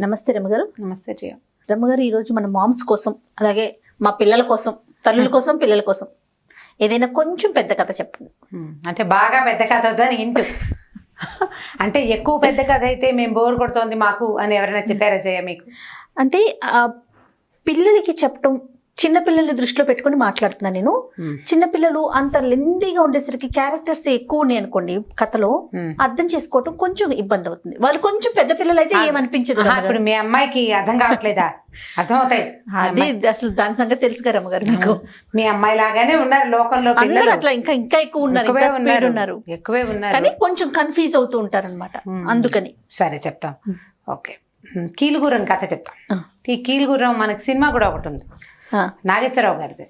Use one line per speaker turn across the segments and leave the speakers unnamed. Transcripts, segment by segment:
నమస్తే రమ్మగారు.
నమస్తే జయ.
రమ్మగారు, ఈరోజు మన మామ్స్ కోసం, అలాగే మా పిల్లల కోసం, తల్లుల కోసం, పిల్లల కోసం ఏదైనా కొంచెం పెద్ద కథ చెప్పండి.
అంటే బాగా పెద్ద కథ వద్దని ఇంటూ అంటే ఎక్కువ పెద్ద కథ అయితే మేము బోర్ కొడుతోంది మాకు అని ఎవరైనా చెప్పారా జయ మీకు?
అంటే పిల్లలకి చెప్పటం, చిన్నపిల్లల్ని దృష్టిలో పెట్టుకుని మాట్లాడుతున్నాను నేను. చిన్నపిల్లలు అంత లెందీగా ఉండేసరికి క్యారెక్టర్స్ ఎక్కువ ఉన్నాయి అనుకోండి కథలో, అర్థం చేసుకోవటం కొంచెం ఇబ్బంది అవుతుంది. వాళ్ళు కొంచెం పెద్ద పిల్లలు అయితే ఏమనిపించదు.
ఇప్పుడు మీ అమ్మాయికి అర్థం కావట్లేదా? అర్థం అవుతాయి.
అది అసలు దాని సంగతి తెలుసు కదా అమ్మగారు మీకు.
మీ అమ్మాయి లాగానే ఉన్నారు లోకంలో పిల్లలు.
అట్లా ఇంకా ఇంకా ఎక్కువ ఉన్నారు,
ఎక్కువే ఉన్నారు,
కానీ కొంచెం కన్ఫ్యూజ్ అవుతూ ఉంటారు అనమాట. అందుకని
సరే చెప్తాం. ఓకే, కీలుగుర్రం కథ చెప్తాం. ఈ కీలుగుర్రం మనకి సినిమా కూడా ఒకటి ఉంది, నాగేశ్వరరావు గారిది.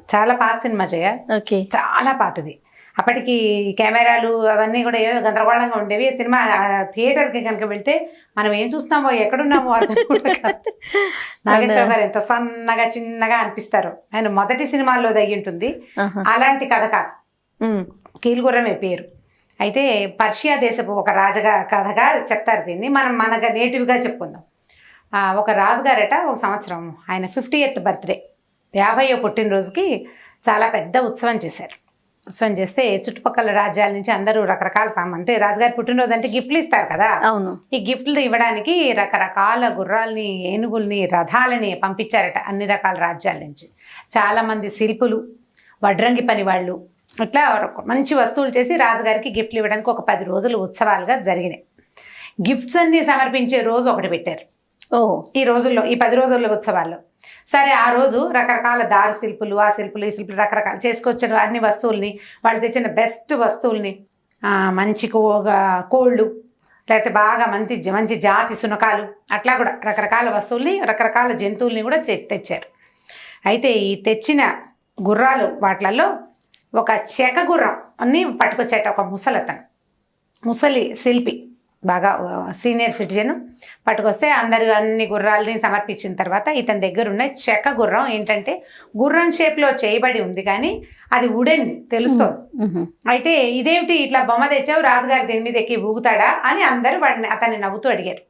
చాలా పాత సినిమా జయ, చాలా పాతది. అప్పటికి కెమెరాలు అవన్నీ కూడా ఏదో గందరగోళంగా ఉండేవి. సినిమా థియేటర్కి కనుక వెళ్తే మనం ఏం చూస్తున్నామో ఎక్కడున్నామో అర్థం కూడా కాదు. నాగేశ్వరరావు గారు ఎంత సన్నగా చిన్నగా అనిపిస్తారు. ఆయన మొదటి సినిమాల్లో దగి ఉంటుంది. అలాంటి కథ కాదు, కీలుగుర్రమే పేరు. అయితే పర్షియా దేశపు ఒక రాజుగా కథగా చెప్తారు దీన్ని. మనం మనగా నేటివ్గా చెప్పుకుందాం. ఒక రాజుగారట ఒక సంవత్సరం ఆయన 50th బర్త్డే, 50వ పుట్టినరోజుకి చాలా పెద్ద ఉత్సవం చేశారు. ఉత్సవం చేస్తే చుట్టుపక్కల రాజ్యాల నుంచి అందరూ రకరకాల అంటే రాజుగారి పుట్టినరోజు అంటే గిఫ్ట్లు ఇస్తారు కదా.
అవును.
ఈ గిఫ్ట్లు ఇవ్వడానికి రకరకాల గుర్రాలని, ఏనుగుల్ని, రథాలని పంపించారట అన్ని రకాల రాజ్యాల నుంచి. చాలామంది శిల్పులు, వడ్రంగి పని వాళ్ళు, ఇట్లా మంచి వస్తువులు చేసి రాజుగారికి గిఫ్ట్లు ఇవ్వడానికి ఒక 10 రోజులు ఉత్సవాలుగా జరిగినాయి. గిఫ్ట్స్ అన్ని సమర్పించే రోజు ఒకటి పెట్టారు ఈ రోజుల్లో, ఈ 10 రోజుల్లో ఉత్సవాల్లో. సరే, ఆ రోజు రకరకాల దారు శిల్పులు, ఆ శిల్పులు, ఈ శిల్పులు రకరకాలు చేసుకొచ్చిన అన్ని వస్తువుల్ని, వాళ్ళు తెచ్చిన బెస్ట్ వస్తువుల్ని, మంచి కోళ్ళు, లేకపోతే బాగా మంచి మంచి జాతి శునకాలు, అట్లా కూడా రకరకాల వస్తువుల్ని, రకరకాల జంతువుల్ని కూడా తెచ్చారు. అయితే ఈ తెచ్చిన గుర్రాలు వాటిలలో ఒక చెక గుర్రం అన్ని పట్టుకొచ్చేట ఒక ముసలి శిల్పి, బాగా సీనియర్ సిటిజన్ పట్టుకొస్తే అందరూ అన్ని గుర్రాలని సమర్పించిన తర్వాత ఇతని దగ్గర ఉన్న చెక్క గుర్రం ఏంటంటే గుర్రం షేప్లో చేయబడి ఉంది, కానీ అది ఉడెంది తెలుస్తుంది. అయితే ఇదేమిటి ఇట్లా బొమ్మ తెచ్చావు, రాజుగారు దీని మీద ఎక్కి ఊగుతాడా అని అందరూ అతన్ని నవ్వుతూ అడిగారు.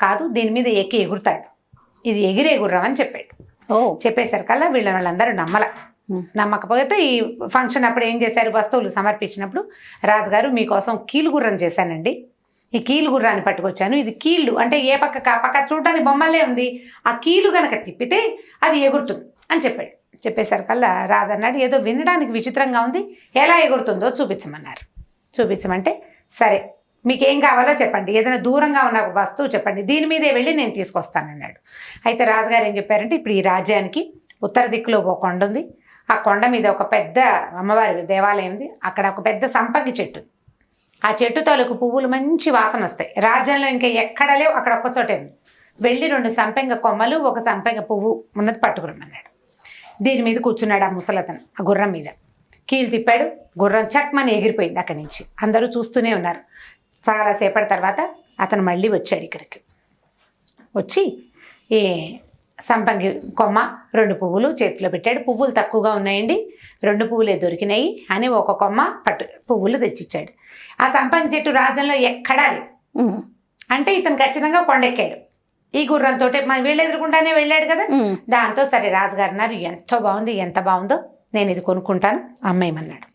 కాదు, దీని మీద ఎక్కి ఎగురుతాడు, ఇది ఎగిరే గుర్రం అని చెప్పాడు. చెప్పేసరికల్లా వాళ్ళందరూ నమ్మకపోతే ఈ ఫంక్షన్ అప్పుడు ఏం చేశారు, వస్తువులు సమర్పించినప్పుడు రాజుగారు మీకోసం కీలుగుర్రం చేశానండి, ఈ కీలు గుర్రాన్ని పట్టుకొచ్చాను, ఇది కీళ్ళు అంటే ఏ పక్క పక్క చూడటానికి బొమ్మలే ఉంది, ఆ కీలు గనక తిప్పితే అది ఎగురుతుంది అని చెప్పాడు. చెప్పేసరికల్లా రాజు అన్నాడు, ఏదో వినడానికి విచిత్రంగా ఉంది, ఎలా ఎగురుతుందో చూపించమన్నారు. చూపించమంటే సరే మీకేం కావాలో చెప్పండి, ఏదైనా దూరంగా ఉన్న ఒక వస్తువు చెప్పండి, దీని మీదే వెళ్ళి నేను తీసుకొస్తానన్నాడు. అయితే రాజుగారు ఏం చెప్పారంటే, ఇప్పుడు ఈ రాజ్యానికి ఉత్తర దిక్కులో ఒక కొండ ఉంది, ఆ కొండ మీద ఒక పెద్ద అమ్మవారి దేవాలయం ఉంది, అక్కడ ఒక పెద్ద సంపంగి చెట్టు, ఆ చెట్టు తాలూకు పువ్వులు మంచి వాసన వస్తాయి, రాజ్యంలో ఇంకా ఎక్కడ లేవు, అక్కడ ఒక్కచోటే ఉంది, వెళ్ళి 2 సంపెంగ కొమ్మలు, ఒక సంపెంగ పువ్వు ఉన్నది పట్టుకురమ్మన్నాడు. దీని మీద కూర్చున్నాడు ఆ ముసలతను, ఆ గుర్రం మీద కీలు తిప్పాడు, గుర్రం చక్మని ఎగిరిపోయింది. అక్కడి నుంచి అందరూ చూస్తూనే ఉన్నారు. చాలాసేపటి తర్వాత అతను మళ్ళీ వచ్చాడు ఇక్కడికి. వచ్చి ఈ సంపంగి కొమ్మ 2 పువ్వులు చేతిలో పెట్టాడు. పువ్వులు తక్కువగా ఉన్నాయండి, 2 పువ్వులే దొరికినాయి అని ఒక కొమ్మ పువ్వులు తెచ్చిచ్చాడు. ఆ సంపంగి చెట్టు రాజ్యంలో ఎక్కడా లేదు. అంటే ఇతను ఖచ్చితంగా కొండెక్కాడు ఈ గుర్రంతో. మరి వీళ్ళు ఎదురుకుండానే వెళ్ళాడు కదా. దాంతో సరే రాజుగారు అన్నారు, ఎంతో బాగుంది, ఎంత బాగుందో, నేను ఇది కొనుక్కుంటాను, అమ్మేయమన్నాడు.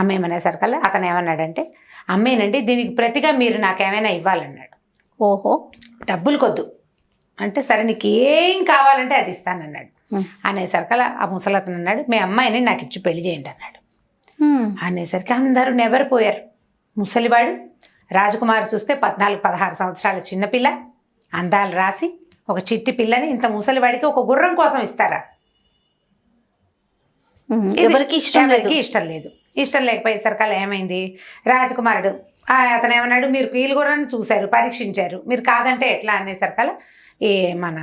అమ్మేయమనేసరికల్లా అతను ఏమన్నాడంటే, అమ్మేనండి, దీనికి ప్రతిగా మీరు నాకేమైనా ఇవ్వాలన్నాడు.
ఓహో,
డబ్బులు కొద్దు అంటే, సరే నీకు ఏం కావాలంటే అది ఇస్తానన్నాడు. అనేసరికల్లా ఆ ముసలతను అన్నాడు, మీ అమ్మాయిని నాకు ఇచ్చి పెళ్లి చేయండి అన్నాడు. అనేసరికి అందరూ నెవరిపోయారు. ముసలివాడు, రాజకుమారు చూస్తే 14-16 సంవత్సరాల చిన్నపిల్ల, అందాలు రాసి ఒక చిట్టి పిల్లని ఇంత ముసలివాడికి ఒక గుర్రం కోసం ఇస్తారా?
ఎవరికి ఇష్టం
లేదు. ఇష్టం లేకపోయేసరికల్లా ఏమైంది, రాజకుమారుడు అతను ఏమన్నాడు, మీరు కీలు గుర్రాన్ని చూశారు, పరీక్షించారు, మీరు కాదంటే ఎట్లా అనేసరికల్లా ఈ మన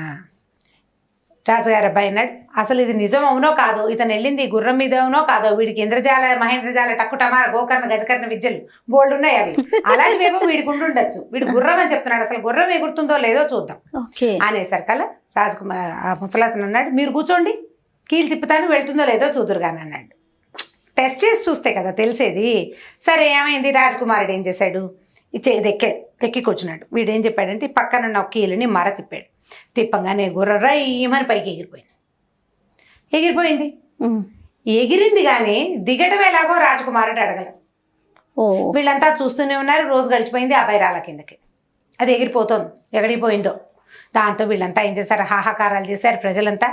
రాజుగారి అబ్బాయి అన్నాడు, అసలు ఇది నిజం అవునో కాదో, ఇతను వెళ్ళింది గుర్రం మీద అవునో కాదో, వీడికి ఇంద్రజాల మహేంద్రజాల టక్కుటమార గోకర్ణ గజకర్ణ విద్యలు బోల్డ్ ఉన్నాయి, అవి అలాంటివేమో వీడికి ఉండుండొచ్చు, వీడు గుర్రం అని చెప్తున్నాడు, అసలు గుర్రం ఎగురుతుందో లేదో చూద్దాం అనేసరికల్లా రాజకుమార్ ఆ ముసలతను అన్నాడు, మీరు కూర్చోండి, కీలు తిప్పుతాను, వెళ్తుందో లేదో చూదురుగాని అన్నాడు. టెస్ట్ చేసి చూస్తే కదా తెలిసేది. సరే ఏమైంది, రాజకుమారుడు ఏం చేశాడు, ఇది ఎక్కి కూర్చున్నాడు. వీడు ఏం చెప్పాడంటే ఈ పక్కన ఉన్న కీలుని మర తిప్పాడు. తిప్పంగానే గుర్రం రయ్యమని పైకి ఎగిరిపోయింది. ఎగిరింది కానీ దిగటం ఎలాగో రాజకుమారుడు అడగల. వీళ్ళంతా చూస్తూనే ఉన్నారు. రోజు గడిచిపోయింది. అబ్బాయి రాళ్ళ కిందకి అది ఎగిరిపోతుంది. ఎక్కడికి పోయిందో దాంతో వీళ్ళంతా ఏం చేశారు, హాహాకారాలు చేశారు ప్రజలంతా.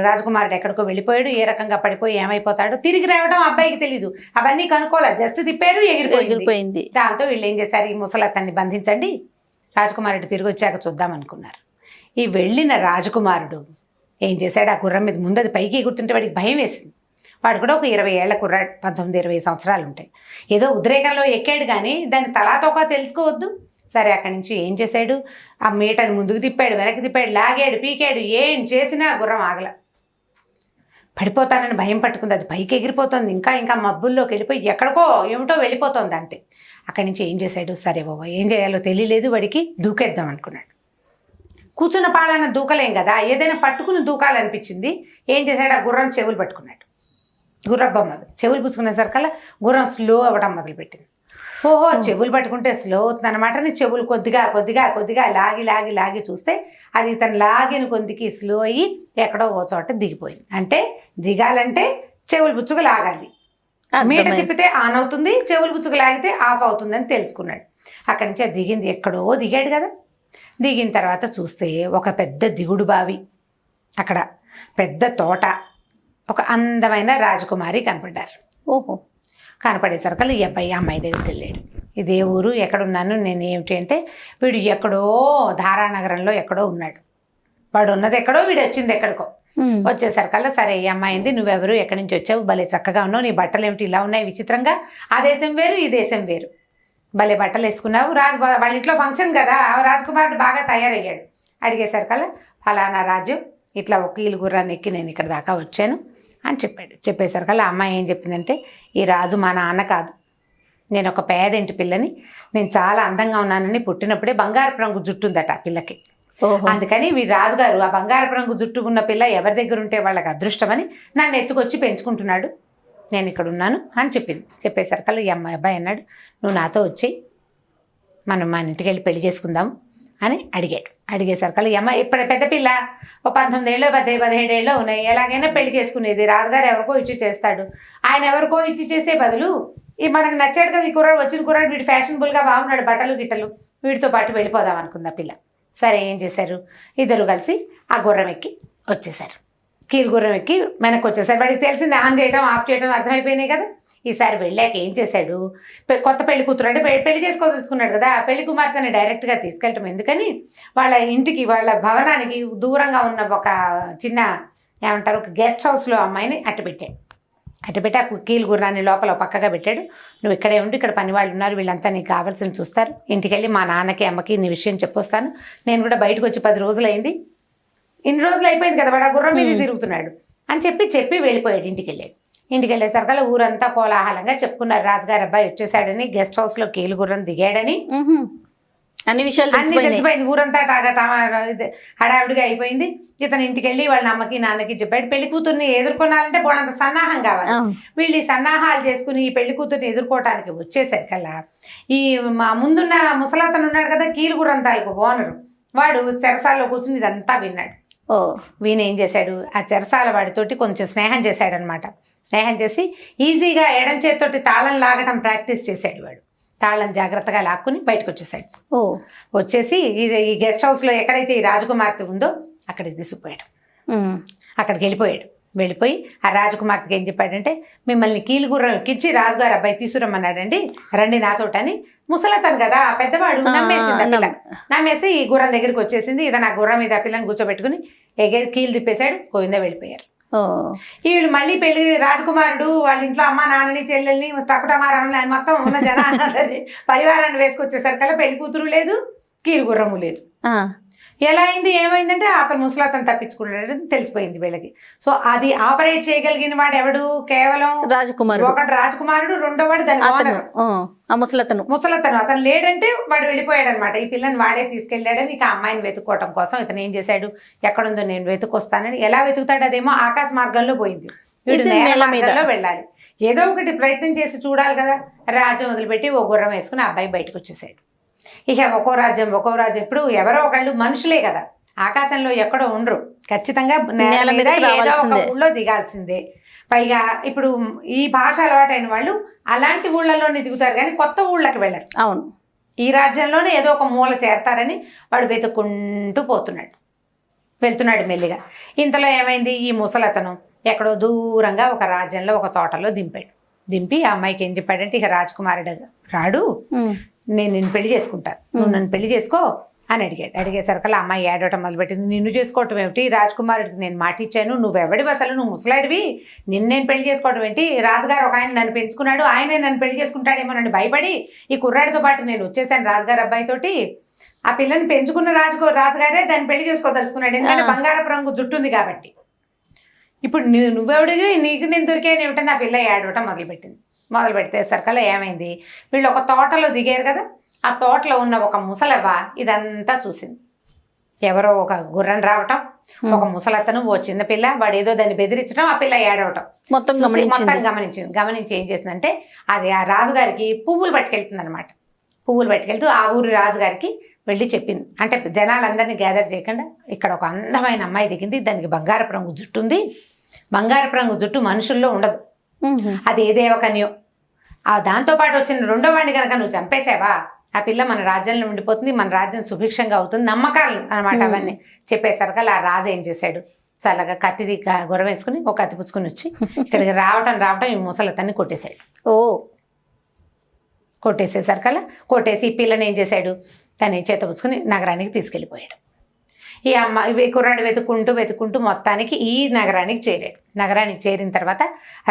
రాజకుమారుడు ఎక్కడికో వెళ్ళిపోయాడు, ఏ రకంగా పడిపోయి ఏమైపోతాడు, తిరిగి రావడం అబ్బాయికి తెలీదు. అవన్నీ కనుక్కోలేదు, జస్ట్ తిప్పారు, ఎగిరిపోయింది. దాంతో వీళ్ళు ఏం చేశారు, ఈ ముసలతన్ని బంధించండి, రాజకుమారుడు తిరిగి వచ్చాక చూద్దాం అనుకున్నారు. ఈ వెళ్ళిన రాజకుమారుడు ఏం చేశాడు, ఆ గుర్రం మీద ముందు అది పైకి ఎగురుతుంటే వాడికి భయం వేసింది. వాడు కూడా ఒక 20 ఏళ్ల కుర్రాడు, 19-20 సంవత్సరాలు ఉంటాయి. ఏదో ఉద్రేకంలో ఎక్కాడు కానీ దాన్ని తలాతోక తెలుసుకోవద్దు. సరే అక్కడి నుంచి ఏం చేశాడు, ఆ మీటని ముందుకు తిప్పాడు, వెనక్కి తిప్పాడు, లాగాడు, పీకాడు, ఏం చేసినా గుర్రం ఆగల. పడిపోతానని భయం పట్టుకుంది, అది పైకి ఎగిరిపోతుంది. ఇంకా మబ్బుల్లోకి వెళ్ళిపోయి ఎక్కడికో ఏమిటో వెళ్ళిపోతుంది అంతే. అక్కడి నుంచి ఏం చేశాడు, సరే బాబా ఏం చేయాలో తెలియలేదు వాడికి, దూకేద్దాం అనుకున్నాడు. కూర్చున్న పాలన దూకలేం కదా, ఏదైనా పట్టుకుని దూకాలనిపించింది. ఏం చేశాడు, ఆ గుర్రం చెవులు పట్టుకున్నాడు. గుర్రబ్బమ్మ చెవులు పుచ్చుకునేసరికల్లా గుర్రం స్లో అవ్వడం మొదలుపెట్టింది. ఓహో చెవులు పట్టుకుంటే స్లో అవుతుంది అనమాట. చెవులు కొద్దిగా లాగి చూస్తే అది తను లాగిన కొద్దికి స్లో అయ్యి ఎక్కడో ఓ చోట దిగిపోయింది. అంటే దిగాలంటే చెవులు పుచ్చుకు లాగాలి. మీట తిప్పితే ఆన్ అవుతుంది, చెవులు పుచ్చుకు లాగితే ఆఫ్ అవుతుందని తెలుసుకున్నాడు. అక్కడి నుంచి దిగింది, ఎక్కడో దిగాడు కదా. దిగిన తర్వాత చూస్తే ఒక పెద్ద దిగుడు బావి, అక్కడ పెద్ద తోట, ఒక అందమైన రాజకుమారి కనపడ్డారు.
ఓహో
కనపడేసరికి ఈ అబ్బాయి అమ్మాయి దగ్గరికి వెళ్ళాడు. ఇదే ఊరు, ఎక్కడున్నాను నేను, ఏమిటి అంటే వీడు ఎక్కడో ధారానగరంలో ఎక్కడో ఉన్నాడు. వాడు ఉన్నది ఎక్కడో, వీడు వచ్చింది ఎక్కడికో. వచ్చేసరికల్లా సరే ఈ అమ్మాయింది, నువ్వెవరు, ఎక్కడి నుంచి వచ్చావు, భలే చక్కగా ఉన్నావు, నీ బట్టలు ఏమిటి ఇలా ఉన్నాయి విచిత్రంగా, ఆ దేశం వేరు ఈ దేశం వేరు, భలే బట్టలు వేసుకున్నావు, వాళ్ళ ఇంట్లో ఫంక్షన్ కదా, రాజకుమారుడు బాగా తయారయ్యాడు. అడిగేసరికల్లా ఫలానా రాజ్యం, ఇట్లా ఒక కీలు గుర్రాన్ని ఎక్కి నేను ఇక్కడ దాకా వచ్చాను అని చెప్పాడు. చెప్పేసరికల్లా అమ్మాయి ఏం చెప్పిందంటే, ఈ రాజు మా నాన్న కాదు, నేను ఒక పేదింటి పిల్లని, నేను చాలా అందంగా ఉన్నానని పుట్టినప్పుడే బంగారపు రంగు జుట్టు ఉందట ఆ పిల్లకి. అందుకని మీ రాజుగారు ఆ బంగారపు రంగు జుట్టు ఉన్న పిల్ల ఎవరి దగ్గర ఉంటే వాళ్ళకి అదృష్టమని నన్ను ఎత్తుకొచ్చి పెంచుకుంటున్నాడు, నేను ఇక్కడ ఉన్నాను అని చెప్పింది. చెప్పేసరికల్లా ఈ అబ్బాయి అన్నాడు, నువ్వు నాతో వచ్చి మనం మన ఇంటికి వెళ్ళి పెళ్లి చేసుకుందాం అని అడిగాడు. అడిగేసరికల్లా ఈ అమ్మాయి ఇప్పుడు పెద్ద పిల్ల, ఒక 19 ఏళ్ళు 17 ఏళ్ళు ఉన్నాయి, ఎలాగైనా పెళ్లి చేసుకునేది, రాజుగారు ఎవరికో ఇచ్చి చేస్తాడు, ఆయన ఎవరికో ఇచ్చి చేసే బదులు ఈ మనకు నచ్చాడు కదా ఈ కుర్రాడు, వచ్చిన కుర్రాడు, వీడు ఫ్యాషనబుల్గా బాగున్నాడు, బట్టలు గిట్టలు, వీడితో పాటు వెళ్ళిపోదాం అనుకుంది ఆ పిల్ల. సరే ఏం చేశారు, ఇద్దరు కలిసి ఆ గుర్రం ఎక్కి వచ్చేసారు. కీలు గుర్రం ఎక్కి వెనక్కి వచ్చేసారు. వాడికి తెలిసింది ఆన్ చేయడం ఆఫ్ చేయడం అర్థమైపోయినాయి కదా. ఈసారి వెళ్ళాక ఏం చేశాడు, కొత్త పెళ్లి కూతురు అంటే పెళ్లి చేసుకోదలుచుకున్నాడు కదా, పెళ్లి కుమార్తెని డైరెక్ట్గా తీసుకెళ్ళటం ఎందుకని వాళ్ళ ఇంటికి, వాళ్ళ భవనానికి దూరంగా ఉన్న ఒక చిన్న ఏమంటారు ఒక గెస్ట్ హౌస్లో అమ్మాయిని అట్టపెట్టాడు. అట్టపెట్టి ఆ కీలు గుర్రాన్ని లోపల పక్కగా పెట్టాడు. నువ్వు ఇక్కడే ఉండి, ఇక్కడ పని వాళ్ళు ఉన్నారు, వీళ్ళంతా నీకు కావాల్సిన చూస్తారు, ఇంటికి వెళ్ళి మా నాన్నకి అమ్మకి నీ విషయం చెప్పొస్తాను, నేను కూడా బయటకు వచ్చి 10 రోజులు అయింది, ఇన్ని రోజులు అయిపోయింది కదా, వాడు ఆ గుర్రం మీద తిరుగుతున్నాడు అని చెప్పి వెళ్ళిపోయాడు. ఇంటికి వెళ్ళేసరికల్లా ఊరంతా కోలాహలంగా చెప్పుకున్నారు, రాజుగారు అబ్బాయి వచ్చేసాడని, గెస్ట్ హౌస్లో కీలు గుర్రం దిగాడని,
అన్ని విషయాలు
తెలిసిపోయింది. ఊరంతా హడావిడిగా అయిపోయింది. ఇతను ఇంటికి వెళ్ళి వాళ్ళ అమ్మకి నాన్నకి చెప్పాడు, పెళ్లి కూతుర్ని ఎదుర్కొనాలంటే బోడంత సన్నాహం కావాలి. వీళ్ళు ఈ సన్నాహాలు చేసుకుని ఈ పెళ్లి కూతుర్ని ఎదుర్కోవటానికి వచ్చేసరికల్లా ఈ ముందున్న ముసలతను ఉన్నాడు కదా, కీలు గుర్రం తాలూకు ఓనరు, వాడు చెరసాల్లో కూర్చుని ఇదంతా విన్నాడు. వీణ ఏం చేశాడు, ఆ చెరసాల వాడితోటి కొంచెం స్నేహం చేశాడనమాట. స్నేహం చేసి ఈజీగా ఎడం చేతితోటి తాళం లాగడం ప్రాక్టీస్ చేశాడు. వాడు తాళం జాగ్రత్తగా లాక్కుని బయటకు వచ్చేసాడు. వచ్చేసి ఈ గెస్ట్ హౌస్లో ఎక్కడైతే ఈ రాజకుమార్తె ఉందో అక్కడికి తీసుకుపోయాడు. అక్కడికి వెళ్ళిపోయి ఆ రాజకుమార్తెకి ఏం చెప్పాడంటే, మిమ్మల్ని కీలు గుర్రం ఎక్కించి రాజుగారు అబ్బాయి తీసుకురమ్మన్నాడండి, రండి నాతోటని. ముసలతను కదా పెద్దవాడు, నమ్మేసింది ఆ పిల్ల. నమ్మేసి ఈ గుర్రం దగ్గరికి వచ్చేసింది. ఇతను ఆ గుర్రం మీద ఆ పిల్లని కూర్చోబెట్టుకుని ఎగిరి కీలు తిప్పేశాడు. గోవిందా వెళ్ళిపోయారు. వీళ్ళు మళ్ళీ పెళ్లి, రాజకుమారుడు వాళ్ళ ఇంట్లో అమ్మ నాన్నని చెల్లెల్ని తక్కుటమారాన్ని మొత్తం ఉన్న జనాన్ని పరివారాన్ని వేసుకొచ్చేసరికల్లా పెళ్లి కూతురు లేదు, కీలు గుర్రము లేదు. ఎలా అయింది, ఏమైందంటే అతను ముసలతను తప్పించుకున్నాడని తెలిసిపోయింది వీళ్ళకి. సో అది ఆపరేట్ చేయగలిగిన వాడు ఎవడు, కేవలం రాజకుమారుడు. ఒకటి రాజకుమారుడు, రెండో వాడు దాని ఓనర్ ముసలతను. అతను లేడంటే వాడు వెళ్ళిపోయాడు అనమాట. ఈ పిల్లని వాడే తీసుకెళ్లాడని ఇక అమ్మాయిని వెతుక్కోవటం కోసం ఇతను ఏం చేశాడు, ఎక్కడుందో నేను వెతుకొస్తానని. ఎలా వెతుకుతాడు, అదేమో ఆకాశ మార్గంలో పోయింది, వీడు నేల మార్గంలో వెళ్ళాలి. ఏదో ఒకటి ప్రయత్నం చేసి చూడాలి కదా. రాజ్యం వదిలిపెట్టి ఓ గుర్రం వేసుకుని ఆ అబ్బాయి బయటకు వచ్చేసాడు. ఇక ఒక్కో రాజ్యం ఇప్పుడు ఎవరో ఒకళ్ళు మనుషులే కదా, ఆకాశంలో ఎక్కడో ఉండరు, ఖచ్చితంగా నేల మీద ఏదో ఒక ఊళ్ళో దిగాల్సిందే. పైగా ఇప్పుడు ఈ భాష అలవాటైన వాళ్ళు అలాంటి ఊళ్ళలోనే దిగుతారు కానీ కొత్త ఊళ్ళకి వెళ్ళరు.
అవును,
ఈ రాజ్యంలోనే ఏదో ఒక మూల చేరతారని వాడు వెతుక్కుంటూ వెళ్తున్నాడు మెల్లిగా. ఇంతలో ఏమైంది, ఈ ముసలతను ఎక్కడో దూరంగా ఒక రాజ్యంలో ఒక తోటలో దింపి ఆ అమ్మాయికి ఏం చెప్పాడంటే, ఇక రాజకుమారుడు రాడు, నేను నిన్ను పెళ్లి చేసుకుంటాను, నువ్వు నన్ను పెళ్లి చేసుకో అని అడిగేసరికల్లా అమ్మాయి ఏడవటం మొదలుపెట్టింది. నిన్ను చేసుకోవటం ఏమిటి, రాజకుమారుడికి నేను మాట ఇచ్చాను, నువ్వెవడివి అసలు, నువ్వు ముసలాడివి, నేను పెళ్లి చేసుకోవటం ఏంటి, రాజుగారు ఒక ఆయన నన్ను పెంచుకున్నాడు, ఆయనే నన్ను పెళ్లి చేసుకుంటాడేమో నన్ను భయపడి ఈ కుర్రాడితో పాటు నేను వచ్చేసాను రాజుగారు అబ్బాయితోటి. ఆ పిల్లని పెంచుకున్న రాజుగారే దాన్ని పెళ్లి చేసుకోదలుచుకున్నాడు, ఎందుకంటే బంగారపు రంగు జుట్టుంది కాబట్టి. ఇప్పుడు నువ్వెవడివి, నీకు నేను దొరికాను ఏమిటని ఆ పిల్ల ఏడవటం మొదలుపెట్టేసరికల్లా ఏమైంది, వీళ్ళు ఒక తోటలో దిగారు కదా, ఆ తోటలో ఉన్న ఒక ముసలవ్వ ఇదంతా చూసింది. ఎవరో ఒక గుర్రం రావటం, ఒక ముసలత్తను, ఓ చిన్నపిల్ల, వాడు ఏదో దాన్ని బెదిరించడం, ఆ పిల్ల ఏడవటం మొత్తం గమనించి ఏం చేసిందంటే, అది ఆ రాజుగారికి పువ్వులు పట్టుకెళ్తుంది అనమాట. పువ్వులు పట్టుకెళ్తూ ఆ ఊరి రాజుగారికి వెళ్ళి చెప్పింది. అంటే జనాలందరినీ గ్యాదర్ చేయకుండా, ఇక్కడ ఒక అందమైన అమ్మాయి దిగింది, దానికి బంగారపు రంగు జుట్టు ఉంది, బంగారపు రంగు జుట్టు మనుషుల్లో ఉండదు, అది ఏ దేవకన్యో, ఆ దాంతోపాటు వచ్చిన రెండో వాడిని కనుక నువ్వు చంపేసావా, ఆ పిల్ల మన రాజ్యంలో ఉండిపోతుంది, మన రాజ్యం సుభిక్షంగా అవుతుంది, నమ్మకాలు అనమాట. అవన్నీ చెప్పేసరికి ఆ రాజు ఏం చేశాడు, చల్లగా కత్తిది గుర్రం వేసుకుని ఒక కత్తి పుచ్చుకుని వచ్చి ఇక్కడికి రావటం ఈ ముసలతన్ని కొట్టేశాడు. కొట్టేసేసరికల్లా కొట్టేసి ఈ పిల్లని ఏం చేశాడు, తను చేత పుచ్చుకుని నగరానికి తీసుకెళ్ళిపోయాడు. ఈ కుర్రాడు వెతుక్కుంటూ మొత్తానికి ఈ నగరానికి చేరాడు. నగరానికి చేరిన తర్వాత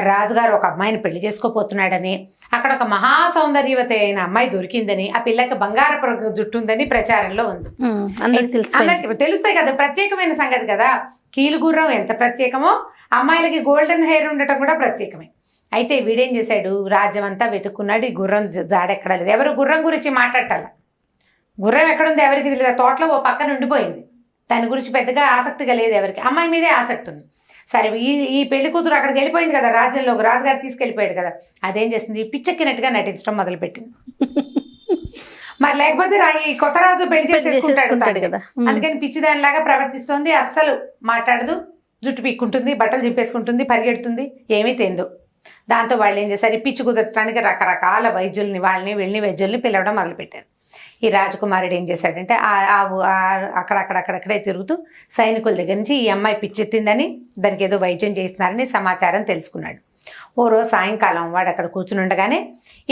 రాజుగారు ఒక అమ్మాయిని పెళ్లి చేసుకోపోతున్నాడని, అక్కడ ఒక మహా సౌందర్యవతి అయిన అమ్మాయి దొరికిందని, ఆ పిల్లకి బంగారపు జుట్టు ఉందని ప్రచారంలో ఉంది. అందరికి తెలుస్తాయి కదా, ప్రత్యేకమైన సంగతి కదా. కీలుగుర్రం ఎంత ప్రత్యేకమో అమ్మాయిలకి గోల్డెన్ హెయిర్ ఉండటం కూడా ప్రత్యేకమే. అయితే వీడేం చేశాడు, రాజ్యం అంతా వెతుక్కున్నాడు, ఈ గుర్రం జాడెక్కడ లేదు. ఎవరు గుర్రం గురించి మాట్లాడాల, గుర్రం ఎక్కడుంది ఎవరికి తెలియదు, తోటలో ఓ పక్కన ఉండిపోయింది, దాని గురించి పెద్దగా ఆసక్తిగా లేదు ఎవరికి, అమ్మాయి మీదే ఆసక్తి ఉంది. సరే ఈ పెళ్లి కూతురు అక్కడికి వెళ్ళిపోయింది కదా రాజ్యంలో, రాజుగారు తీసుకెళ్ళిపోయాడు కదా, అదేం చేసింది, పిచ్చెక్కినట్టుగా నటించడం మొదలుపెట్టింది. మరి లేకపోతే ఈ కొత్త రాజు పెళ్లి చేసేసుకుంటాడు కదా, అందుకని పిచ్చిదానిలాగా ప్రవర్తిస్తుంది, అస్సలు మాట్లాడదు, జుట్టు పీక్కుంటుంది, బట్టలు చింపేసుకుంటుంది, పరిగెడుతుంది, ఏమీ తెందు. దాంతో వాళ్ళు ఏం చేశారు, పిచ్చి కుదర్చడానికి రకరకాల వైద్యుల్ని పిలవడం మొదలుపెట్టారు. ఈ రాజకుమారుడు ఏం చేశాడంటే అక్కడక్కడే తిరుగుతూ సైనికుల దగ్గర నుంచి ఈ అమ్మాయి పిచ్చెత్తిందని, దానికి ఏదో వైద్యం చేస్తున్నారని సమాచారం తెలుసుకున్నాడు. ఓ రోజు సాయంకాలం వాడు అక్కడ కూర్చుని ఉండగానే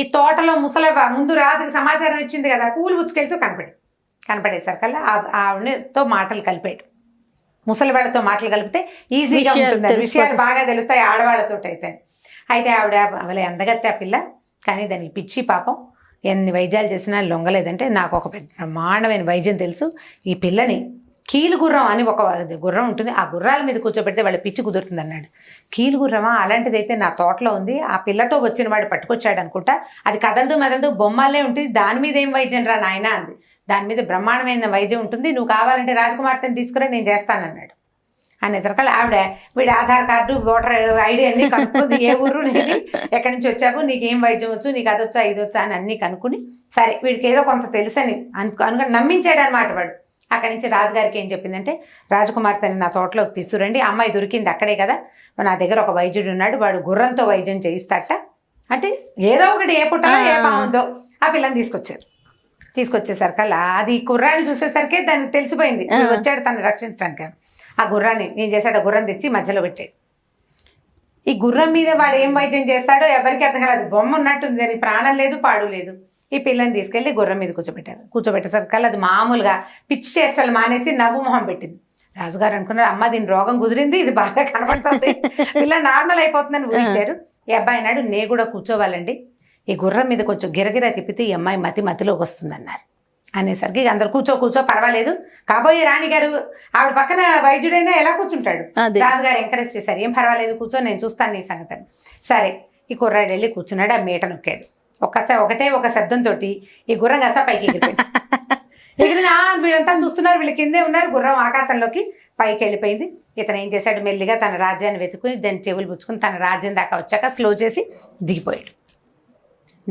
ఈ తోటలో ముసలవ్వ ముందు రాజుకి సమాచారం ఇచ్చింది కదా, పూలు పుచ్చుకెళ్తూ కనపడేసరికల్లా ఆవిడతో మాటలు కలిపాడు. ముసలి వాళ్ళతో మాటలు కలిపితే ఈజీగా ఉంటుంది, విషయాలు బాగా తెలుస్తాయి ఆడవాళ్ళతో అయితే ఆవిడ అవలే అందగత్తే ఆ పిల్ల, కానీ దానికి పిచ్చి పాపం, ఎన్ని వైద్యాలు చేసినా లొంగలేదంటే, నాకు ఒక పెద్ద బ్రహ్మాండమైన వైద్యం తెలుసు, ఈ పిల్లని కీలు గుర్రం అని ఒక గుర్రం ఉంటుంది, ఆ గుర్రాల మీద కూర్చోబెడితే వాళ్ళ పిచ్చి కుదురుతుంది అన్నాడు. కీలు గుర్రమా, అలాంటిదైతే నా తోటలో ఉంది, ఆ పిల్లతో వచ్చిన వాడు పట్టుకొచ్చాడు అనుకుంటా, అది కదలదు మెదలదు బొమ్మలే ఉంటుంది, దాని మీద ఏం వైద్యం రా నాయన అంది, దాని మీద బ్రహ్మాండమైన వైద్యం ఉంటుంది, నువ్వు కావాలంటే రాజకుమార్తెని తీసుకురా నేను చేస్తానన్నాడు. అనేసరికల్ ఆవిడ వీడి ఆధార్ కార్డు ఓటర్ ఐడి అన్నీ కనుక్కుంది, ఏ ఊరు నీది, ఎక్కడి నుంచి వచ్చావు, నీకేం వైద్యం వచ్చు, నీకు అదొచ్చా ఇదొచ్చా అని అన్నీ కనుక్కుని, సరే వీడికి ఏదో కొంత తెలుసని అనుకుని నమ్మించాడు అనమాట వాడు. అక్కడి నుంచి రాజుగారికి ఏం చెప్పిందంటే, రాజకుమార్తెని నా తోటలోకి తీసుకురండి, అమ్మాయి దొరికింది అక్కడే కదా, నా దగ్గర ఒక వైద్యుడు ఉన్నాడు, వాడు గుర్రంతో వైద్యం చేయిస్తాట అంటే, ఏదో ఒకటి ఏ పుట్టలో ఏ బాగుందో ఆ పిల్లని తీసుకొచ్చేసరికల్లా అది కుర్రాన్ని చూసేసరికి దానికి తెలిసిపోయింది, వచ్చాడు తను రక్షించడానికి. ఆ గుర్రాన్ని ఏం చేశాడు, ఆ గుర్రం తెచ్చి మధ్యలో పెట్టాడు. ఈ గుర్రం మీద వాడు ఏం వైద్యం చేస్తాడో ఎవరికి అర్థం కాలేదు, బొమ్మ ఉన్నట్టుంది, దానికి ప్రాణం లేదు పాడు లేదు. ఈ పిల్లని తీసుకెళ్ళి గుర్రం మీద కూర్చోబెట్టేసరికల్లా అది మామూలుగా పిచ్చి చేష్టలు మానేసి నవ్వు మొహం పెట్టింది. రాజుగారు అనుకున్నారు, అమ్మ దీని రోగం కుదిరింది, ఇది బాగా కనపడుతుంది, పిల్ల నార్మల్ అయిపోతుందని ఊహించారు. ఈ అబ్బాయి అన్నాడు, నే కూడా కూర్చోవాలండి, ఈ గుర్రం మీద కొంచెం గిరగిరా తిప్పితే ఈ అమ్మాయి మతిలోకి వస్తుంది అన్నారు. అనేసరికి అందరు కూర్చో పర్వాలేదు, కాబోయే రాణిగారు ఆవిడ పక్కన వైద్యుడైనా ఎలా కూర్చుంటాడు, రాజుగారు ఎంకరేజ్ చేశారు, ఏం పర్వాలేదు కూర్చో, నేను చూస్తాను నీ సంగతిని. సరే ఈ కుర్రాడు వెళ్ళి కూర్చున్నాడు, ఆ మేట నొక్కాడు. ఒకటే ఒక శబ్దంతో ఈ గుర్రం కాస్త పైకి ఎగిరిపోయింది. ఎగిరిన వీళ్ళంతా చూస్తున్నారు, వీళ్ళ కిందే ఉన్నారు, గుర్రం ఆకాశంలోకి పైకి వెళ్ళిపోయింది. ఇతను ఏం చేశాడు, మెల్లిగా తన రాజ్యాన్ని వెతుకుని దాని చెవులు పుచ్చుకుని తన రాజ్యం దాకా వచ్చాక స్లో చేసి దిగిపోయాడు.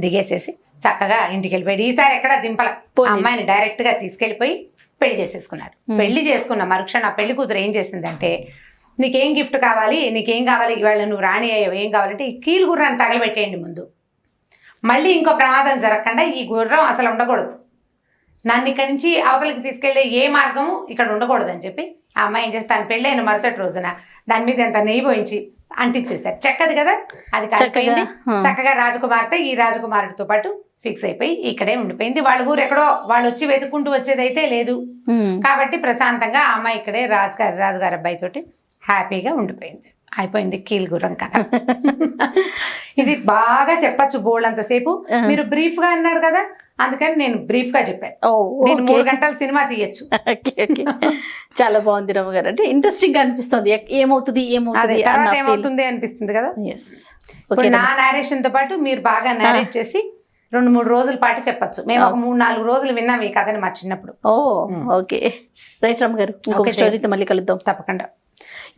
దిగేసేసి చక్కగా ఇంటికి వెళ్ళిపోయాడు. ఈసారి ఎక్కడ దింపల, అమ్మాయిని డైరెక్ట్గా తీసుకెళ్ళిపోయి పెళ్లి చేసేసుకున్నారు. పెళ్లి చేసుకున్న మరుక్షణ ఆ పెళ్లి కూతురు ఏం చేసిందంటే, నీకేం గిఫ్ట్ కావాలి, నీకేం కావాలి, ఇవాళ నువ్వు రాణి అయ్యావు, ఏం కావాలంటే ఈ కీలు గుర్రాన్ని తగలబెట్టేయండి ముందు, మళ్ళీ ఇంకో ప్రమాదం జరగకుండా ఈ గుర్రం అసలు ఉండకూడదు, నన్ను ఇక్కడి నుంచి అవతలకి తీసుకెళ్లే ఏ మార్గము ఇక్కడ ఉండకూడదు అని చెప్పి ఆ అమ్మాయి ఏం చేస్తే తను పెళ్ళైన మరుసటి రోజున దాని మీద ఎంత నెయ్యి పోయించి అంటించేస్తారు. చెక్కది కదా, అది కాలిపోయింది. చక్కగా రాజకుమార్తె ఈ రాజకుమారుడితో పాటు ఫిక్స్ అయిపోయి ఇక్కడే ఉండిపోయింది. వాళ్ళ ఊరు ఎక్కడో వాళ్ళు వచ్చి వెతుక్కుంటూ వచ్చేదైతే లేదు కాబట్టి ప్రశాంతంగా ఆ అమ్మాయి ఇక్కడే రాజుగారి అబ్బాయి తోటి హ్యాపీగా ఉండిపోయింది. అయిపోయింది కీల్ గుర్రం కథ. ఇది బాగా చెప్పచ్చు బోల్డంతసేపు. మీరు బ్రీఫ్ గా అన్నారు కదా, అందుకని నేను బ్రీఫ్ గా చెప్పాను. నేను 3 గంటల సినిమా తీయచ్చు.
చాలా బాగుంది రమ్మ గారు, అంటే ఇంట్రెస్టింగ్ గా అనిపిస్తుంది. ఏమవుతుంది
తర్వాత ఏమవుతుంది అనిపిస్తుంది కదా. ఇప్పుడు నా నేరేషన్ తో పాటు మీరు బాగా నేరేట్ చేసి 2-3 రోజుల పాటు చెప్పచ్చు. మేము ఒక 3-4 రోజులు విన్నాం ఈ కథని మా చిన్నప్పుడు.
ఓకే రైట్ రమ్మ గారు, ఇంకొక స్టోరీతో మళ్ళీ కలుద్దాం
తప్పకుండా.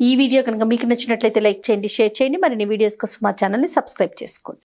ఈ వీడియో కనుక మీకు నచ్చినట్లయితే లైక్ చేయండి, షేర్ చేయండి. మరిన్ని వీడియోస్ కోసం మా ఛానల్ని సబ్స్క్రైబ్ చేసుకోండి.